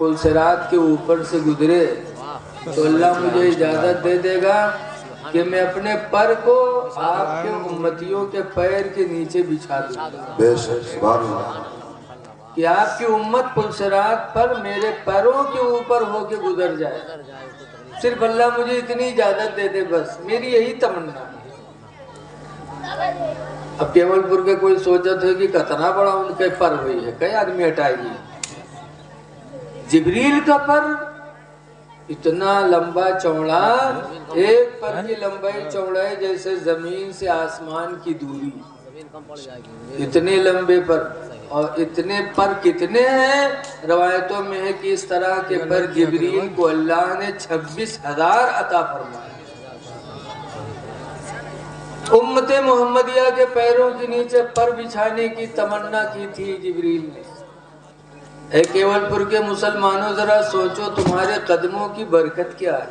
पुलसिरात के ऊपर से गुजरे तो अल्लाह मुझे इजाजत दे देगा कि मैं अपने पर को आपके उम्मतियों के पैर के नीचे बिछा दूंगा कि आपकी उम्मत पुलसिरात पर मेरे पैरों के ऊपर होके गुजर जाए। सिर्फ अल्लाह मुझे इतनी इजाजत दे दे, बस मेरी यही तमन्ना है। अब केवलपुर के कोई सोचत है कि कितना बड़ा उनके पर हुई है, कई आदमी हटाएगी। जिब्रील का पर इतना लंबा चौड़ा, एक पर की लंबाई चौड़ाई जैसे जमीन से आसमान की दूरी, इतने लंबे पर। और इतने पर कितने हैं? रवायतों में है कि इस तरह के पर जिब्रील को अल्लाह ने 26,000 अता फरमाया। उम्मते मोहम्मदिया के पैरों के नीचे पर बिछाने की तमन्ना की थी जिब्रील ने। केवलपुर के मुसलमानों जरा सोचो, तुम्हारे कदमों की बरकत क्या है,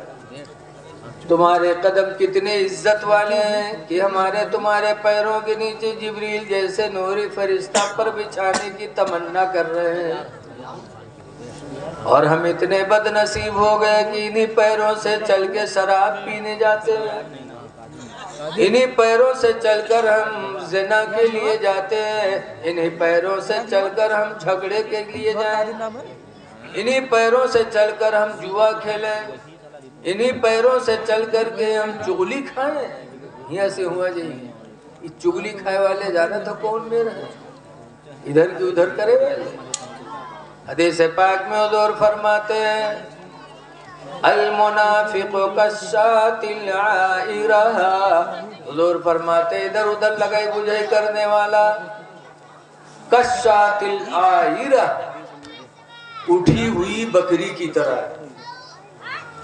तुम्हारे कदम कितने इज्जत वाले हैं कि हमारे तुम्हारे पैरों के नीचे जिब्रील जैसे नूरी फरिश्ता पर बिछाने की तमन्ना कर रहे हैं। और हम इतने बदनसीब हो गए कि इन्हीं पैरों से चल के शराब पीने जाते हैं, इन्हीं पैरों से चलकर हम जिना के लिए जाते हैं, इन्हीं पैरों से चलकर हम झगड़े के लिए जाएं, इन्हीं पैरों से चलकर हम जुआ खेलें, इन्हीं पैरों से चल करके हम चुगली खाएं। यहाँ से हुआ जाइए, चुगली खाए वाले जाना तो कौन मेरा है, इधर की उधर करे। हदीस पाक में हुजूर फरमाते हैं, अल मुनाफिक़ु कश्शातिल आइरा, हुजूर फरमाते इधर उधर लगाई बुझाई करने वाला, कश्शातिल आइरा, उठी हुई बकरी की तरह,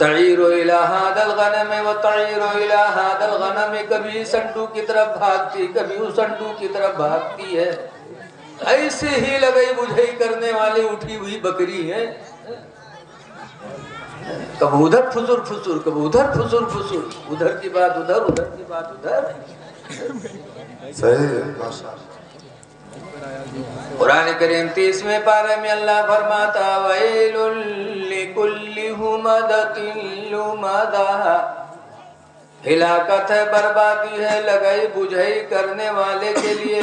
तईरो इला हादल गनम व तईरो इला हादल गनम, कभी संडू की तरफ भागती कभी उस संडू की तरफ भागती है। ऐसे ही लगाई बुझाई करने वाली उठी हुई बकरी है, कब उधर फुसुर फुसुर, कब उधर फुसुर फुसुर, उधर की बात उधर, उधर की बात उधर। सही। कुरान करीम 30वें पारे में अल्लाह फरमाता, वैलुल लिकुल्लि हुमज़तिन लुमज़ा, हिलाकत है, बर्बादी है लगाई बुझाई करने वाले के लिए।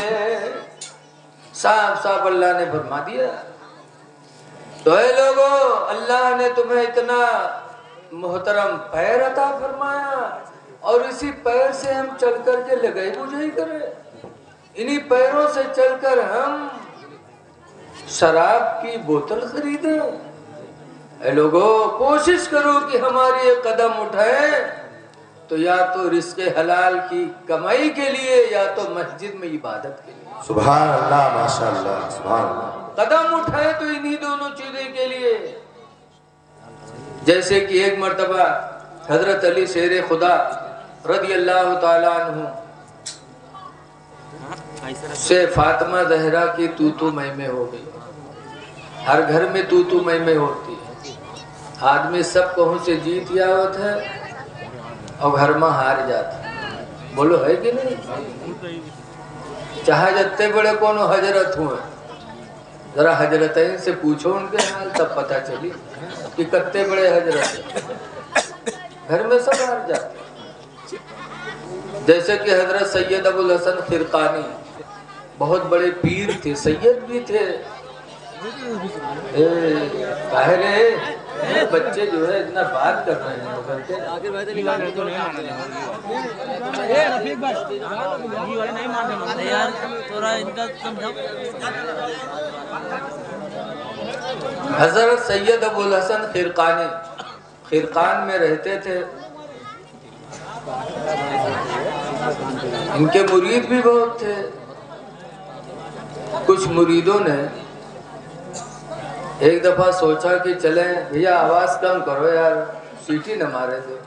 साफ साफ अल्लाह ने फरमा दिया। तो है लोगों, अल्लाह ने तुम्हें इतना मोहतरम पैर अता फरमाया और इसी पैर से हम चल करके लगाई बुझाई करें, इन्हीं पैरों से चलकर हम शराब की बोतल खरीदे। ऐ लोगों, कोशिश करो कि हमारी एक कदम उठाए तो या तो रिस्के हलाल की कमाई के लिए या तो मस्जिद में इबादत के लिए। सुभान अल्लाह, माशाअल्लाह, सुभान अल्लाह। कदम उठाए तो इन्हीं दोनों चीजें के लिए। जैसे कि एक मर्तबा हजरत अली शेर खुदा रज़ी अल्लाह ताला अन्हु से फातिमा ज़हरा की तू मैं हो गई। हर घर में तू मैं होती है, आदमी सब कहूँ से जीत आवत है और घर में हार जाता है। बोलो है कि नहीं? चाहे जत्ते बड़े कौन हजरत हुए, जरा हजरतैन से पूछो उनके हाल, तब पता चली कि कत्ते बड़े हजरत घर में सब हार जाते। जैसे कि हजरत सैयद अबुल हसन खिरकानी बहुत बड़े पीर थे, सैयद भी थे। बच्चे जो है इतना बात कर रहे हैं हजरत सैयद अबुल हसन खिरकानी खिरकान में रहते थे। इनके मुरीद भी बहुत थे। कुछ मुरीदों ने एक दफा सोचा कि चले भैया आवाज कम करो यार, सीटी न मारे थे।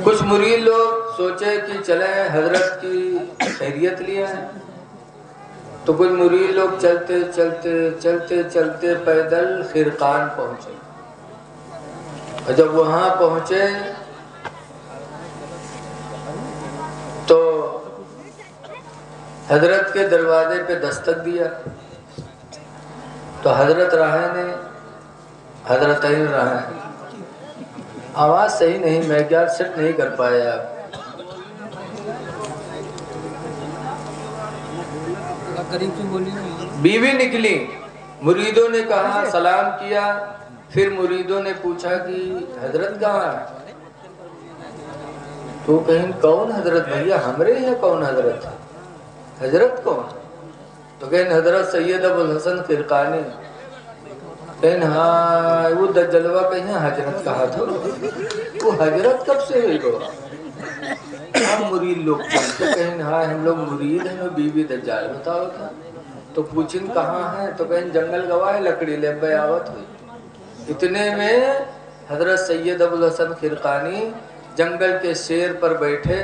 कुछ मुरीद लोग सोचे कि चले हजरत की खैरियत लिए हैं। तो कुछ मुरीद लोग चलते चलते चलते चलते पैदल खिरकान पहुंचे। और जब वहां पहुंचे तो हजरत के दरवाजे पे दस्तक दिया। तो हजरत रहे ने हजरत रहे, आवाज सही नहीं, मैं क्या सेट नहीं कर पाया आप। बीवी निकली, मुरीदों ने कहा, सलाम किया, फिर मुरीदों ने पूछा कि हजरत कहाँ है? तो कहीं कौन हजरत भैया, हमरे यहाँ कौन हजरत है? हजरत कौन? तो कहीं हजरत सैयद अबुल हसन फिरकानी। कहीं हाँ वो दज्जलवा कहीं हजरत कहा था, वो हजरत कब से हुई गो? हम मुरीद लोग तो कहीं हाँ हम लोग मुरीद हैं, बीवी दज्जाल बताओ था। तो पूछिन कहाँ है? तो कहीं जंगल गवाए लकड़ी ले आवत हुई। इतने में हजरत सैयद अबुल हसन फिरकानी जंगल के शेर पर बैठे,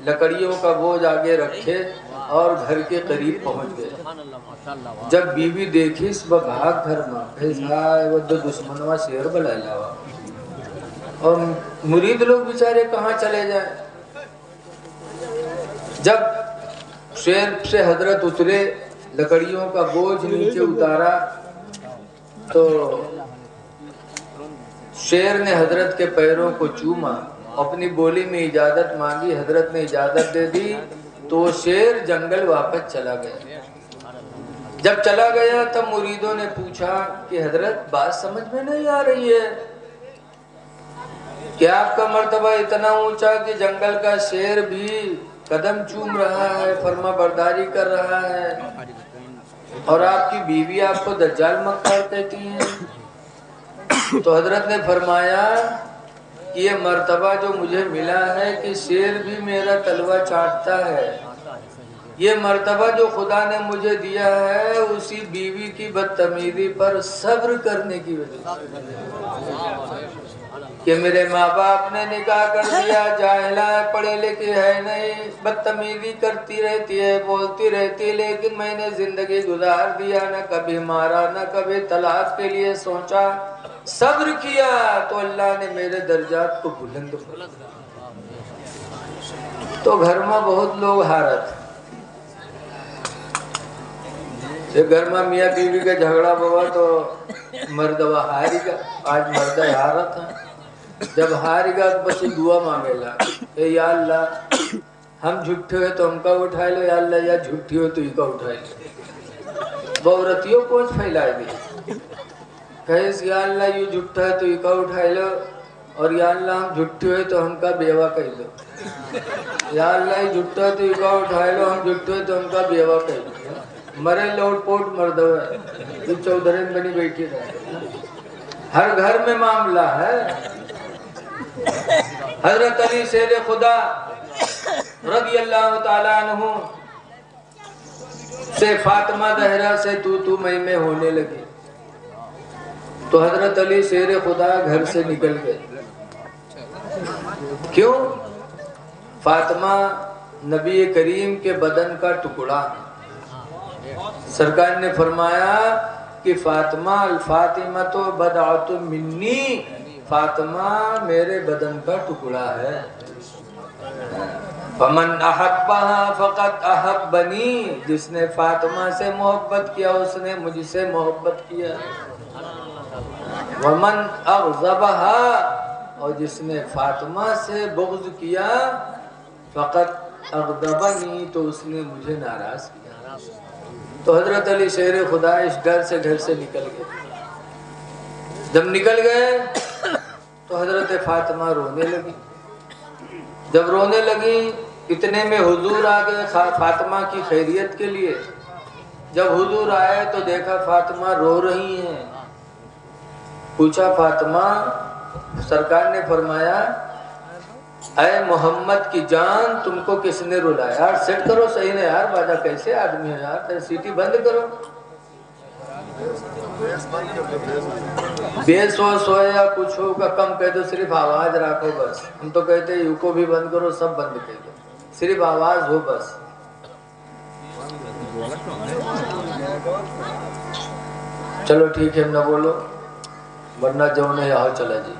लकड़ियों का बोझ आगे रखे और घर के करीब पहुंच गए। जब बीवी देखी इस भाग घर में वो दुश्मनवा शेर बुलाया, और मुरीद लोग बेचारे कहाँ चले जाए। जब शेर से हजरत उतरे, लकड़ियों का बोझ नीचे उतारा, तो शेर ने हजरत के पैरों को चूमा, अपनी बोली में इजाजत मांगी, हजरत ने इजाजत दे दी, तो शेर जंगल वापस चला गया। जब चला गया तब मुरीदों ने पूछा कि हजरत बात समझ में नहीं आ रही है, क्या आपका मर्तबा इतना ऊंचा कि जंगल का शेर भी कदम चूम रहा है, फर्मा बरदारी कर रहा है, और आपकी बीवी आपको दज्जाल मक्कार कहती है? तो हजरत ने फरमाया कि ये मर्तबा जो मुझे मिला है कि शेर भी मेरा तलवा चाटता है, ये मर्तबा जो खुदा ने मुझे दिया है उसी बीवी की बदतमीजी पर सब्र करने की वजह से। कि मेरे माँ बाप ने निकाह कर दिया, जाहिला है, पढ़े लिखे है नहीं, बदतमीजी करती रहती है, बोलती रहती, लेकिन मैंने जिंदगी गुजार दिया, न कभी मारा न कभी तलाक के लिए सोचा, सब्र किया, तो अल्लाह ने मेरे दर्जात को बुलंद किया। तो घर में बहुत लोग हारत, घर में मियाँ बीवी का झगड़ा हुआ तो मर्दवा हारेगा, आज मर्द हारत है। जब हारेगा तो बस दुआ मांगेला, या अल्लाह हम झूठे हो तो हमका उठा लो, या अल्लाह या झूठी हो तो इका उठा लो। बहुरतियों को फैलाएगी, कहे या अल्लाह ये झूठा है तो इका उठा लो, और या अल्लाह हम झूठे हो तो हमका बेवा कह दो, या अल्लाह ये झूठा है तो इका उठा लो, हम झूठे हो तो हमका बेवा कह दो। मरे लोटपोट मर्द है, चौधरी में बनी बैठी रहे, हर घर में मामला है। हजरत अली शेर खुदा रज़ी अल्लाह ताला अन्हु से फातिमा ज़हरा से तू मैं होने लगी, तो हजरत अली शेर खुदा घर से निकल गए। क्यों? फातिमा नबी करीम के बदन का टुकड़ा। सरकार ने फरमाया कि फातिमा अल-फातिमा तो बदअतु मिन्नी, फातिमा मेरे बदन का टुकड़ा है। फमन अहब्बहा फक़द अहब्बनी, जिसने फातिमा से मोहब्बत किया उसने मुझसे मोहब्बत किया। वमन अग़ज़बहा, और जिसने फातिमा से बुग़्ज़ किया, फ़क़द अग़ज़बनी, तो उसने मुझे नाराज किया। तो हजरत अली शेर खुदा इस डर से घर से निकल गए। जब निकल गए तो हजरत फातिमा रोने लगी। जब रोने लगी इतने में हुजूर आ गए फातिमा की खैरियत के लिए। जब हुजूर आए तो देखा फातिमा रो रही हैं। पूछा फातिमा, सरकार ने फरमाया अय मोहम्मद की जान, तुमको किसने रुलाया? यार सेट करो सही ने यार, बाजा कैसे आदमी है यार, सीटी बंद करो। बेस हो सोया कुछ हो का कम कह दो, सिर्फ आवाज रखो बस। हम तो कहते हैं यूको भी बंद करो, सब बंद कह दो, सिर्फ आवाज हो बस। चलो ठीक है, न बोलो वरना जो ने यहाँ चला जी।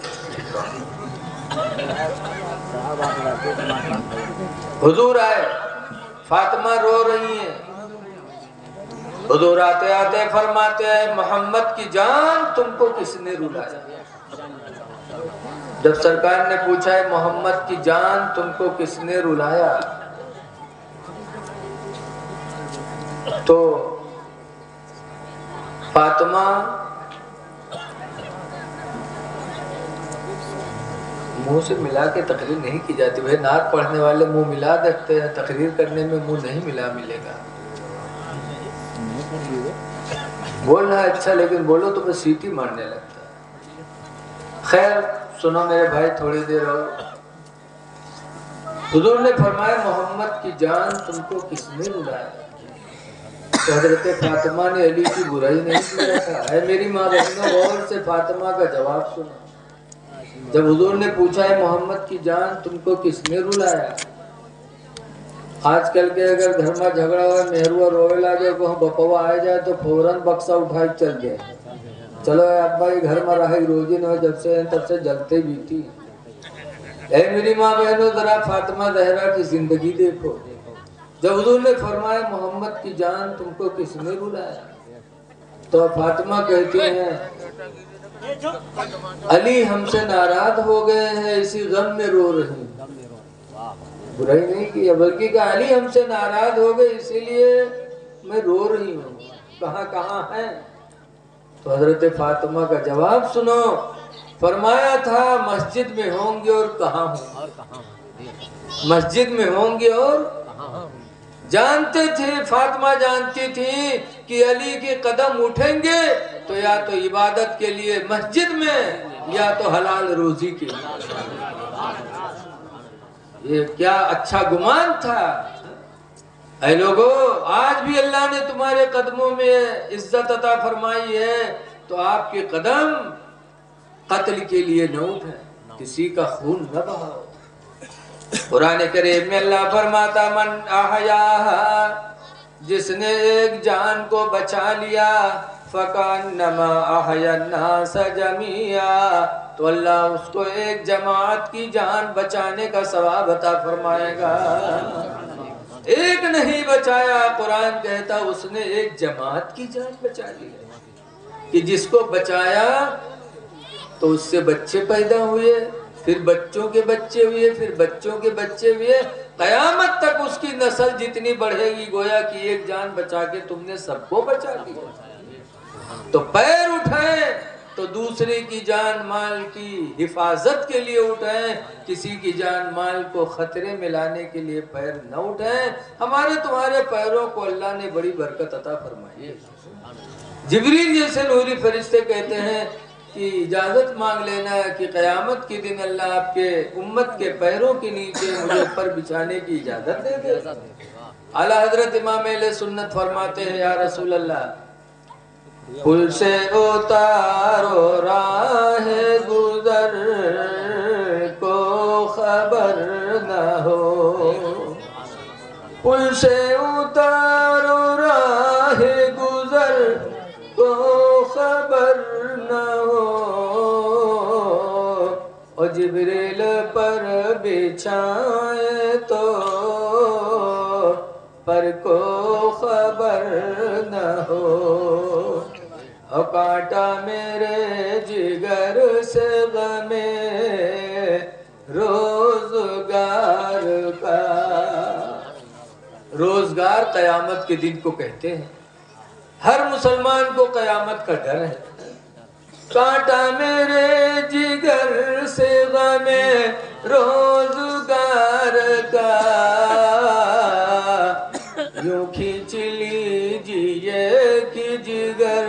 हुजूर आए, फातिमा रो रही हैं। हुजूर आते आते फरमाते हैं, मोहम्मद की जान तुमको किसने रुलाया? जब सरकार ने पूछा है मोहम्मद की जान तुमको किसने रुलाया, तो फातिमा मुंह से मिला के तकरीर नहीं की जाती। भाई नात पढ़ने वाले मुंह मिला देखते हैं, तकरीर करने में मुंह नहीं मिला मिलेगा। बोलना है अच्छा, लेकिन बोलो तो बस सीटी मारने लगता है। खैर सुनो मेरे भाई, थोड़ी देर और। हुजूर ने फरमाया मोहम्मद की जान तुमको किसने रुलाया? तो हजरत फातिमा ने अली की बुराई नहीं किया था। है मेरी माँ बहनों, गौर से फातिमा का जवाब सुना। जब हुजूर ने पूछा है मोहम्मद की जान तुमको किसने रुलाया, आजकल के अगर घर में झगड़ा हुआ, मेहरुआ रोवे लागे को बपवा आ जाए तो फौरन बक्सा उठाई चल गए, चलो अब्बा घर में रहे रोजी न, जब से तब से जलते भी थी। ऐ मेरी माँ बहनों, जरा फातिमा जहरा की जिंदगी देखो। जब हुजूर ने फरमाया मोहम्मद की जान तुमको किसने रुलाया, तो फातिमा कहती हैं अली हमसे नाराज हो गए हैं, इसी गम में रो रही। बुराई नहीं किया, बल्कि कहा अली हमसे नाराज हो गए इसीलिए मैं रो रही हूँ। कहाँ कहाँ है? तो हजरत फातिमा का जवाब सुनो। फरमाया था मस्जिद में होंगे और कहाँ होंगे, मस्जिद में होंगे और जानते थे, फातिमा जानती थी कि अली के कदम उठेंगे तो या तो इबादत के लिए मस्जिद में, या तो हलाल रोजी के लिए। ये क्या अच्छा गुमान था। ऐ लोगों, आज भी अल्लाह ने तुम्हारे कदमों में इज्जत अता फरमाई है, तो आपके कदम कत्ल के लिए न उठे, किसी का खून न बहाओ। कुरान करीम में अल्लाह फरमाता मन आहया, जिसने एक जान को बचा लिया, फकान्नमा आहयन्नास जमिया, तो अल्लाह उसको एक जमात की जान बचाने का सवाब अता फरमाएगा। एक नहीं बचाया, कुरान कहता उसने एक जमात की जान बचा ली, कि जिसको बचाया तो उससे बच्चे पैदा हुए, फिर बच्चों के बच्चे हुए, फिर बच्चों के बच्चे हुए, कयामत तक उसकी नस्ल जितनी बढ़ेगी, गोया कि एक जान बचा के तुमने सबको बचा दिया। तो पैर उठाए तो दूसरे की जान माल की हिफाजत के लिए उठाए, किसी की जान माल को खतरे में लाने के लिए पैर न उठाए। हमारे तुम्हारे पैरों को अल्लाह ने बड़ी बरकत अता फरमाई है। जिब्रील जैसे नूरी फरिश्ते कहते हैं कि इजाजत मांग लेना कि कयामत के दिन अल्लाह आपके उम्मत के पैरों के नीचे मुझे पर बिछाने की इजाजत दे दे। आला हजरत इमाम अहले सुन्नत फरमाते हैं, या रसूल अल्लाह, पुल से उतारो राह गुजर को खबर न हो, पुल से उतारो राह गुजर को खबर न हो, और जिब्रील पर बिछाए तो पर को खबर न हो, और कांटा मेरे जिगर से गमे रोजगार का। रोजगार कयामत के दिन को कहते हैं। हर मुसलमान को कयामत का डर है। कांटा मेरे जिगर से गमे रोजगार का, यूं खींच लीजिए कि जिगर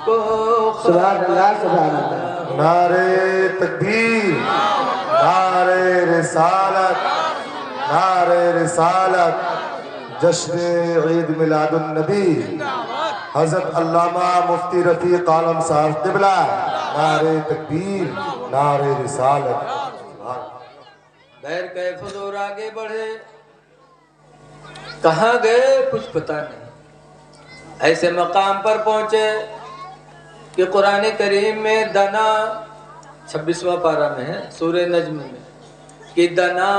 को। सुभान अल्लाह, सुभान अल्लाह। नारे तकबीर, नारे रिसालत, नारे रिसालत, जश्न ईद मिलादुन नबी, हजरत अल्लामा मुफ्ती रफीक आलम साहब क़िबला, नारे तकबीर, नारे रिसालत। बैर कैफ और आगे बढ़े, कहाँ गए कुछ पता नहीं। ऐसे मकाम पर पहुंचे कि कुरान करीम में दना 26वां पारा में है, सूरह नज्म में, कि दना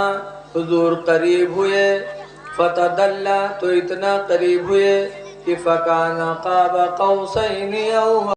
हुजूर करीब हुए, फतदल्ला तो इतना करीब हुए कि फकाना क़ाब क़ौसैन औ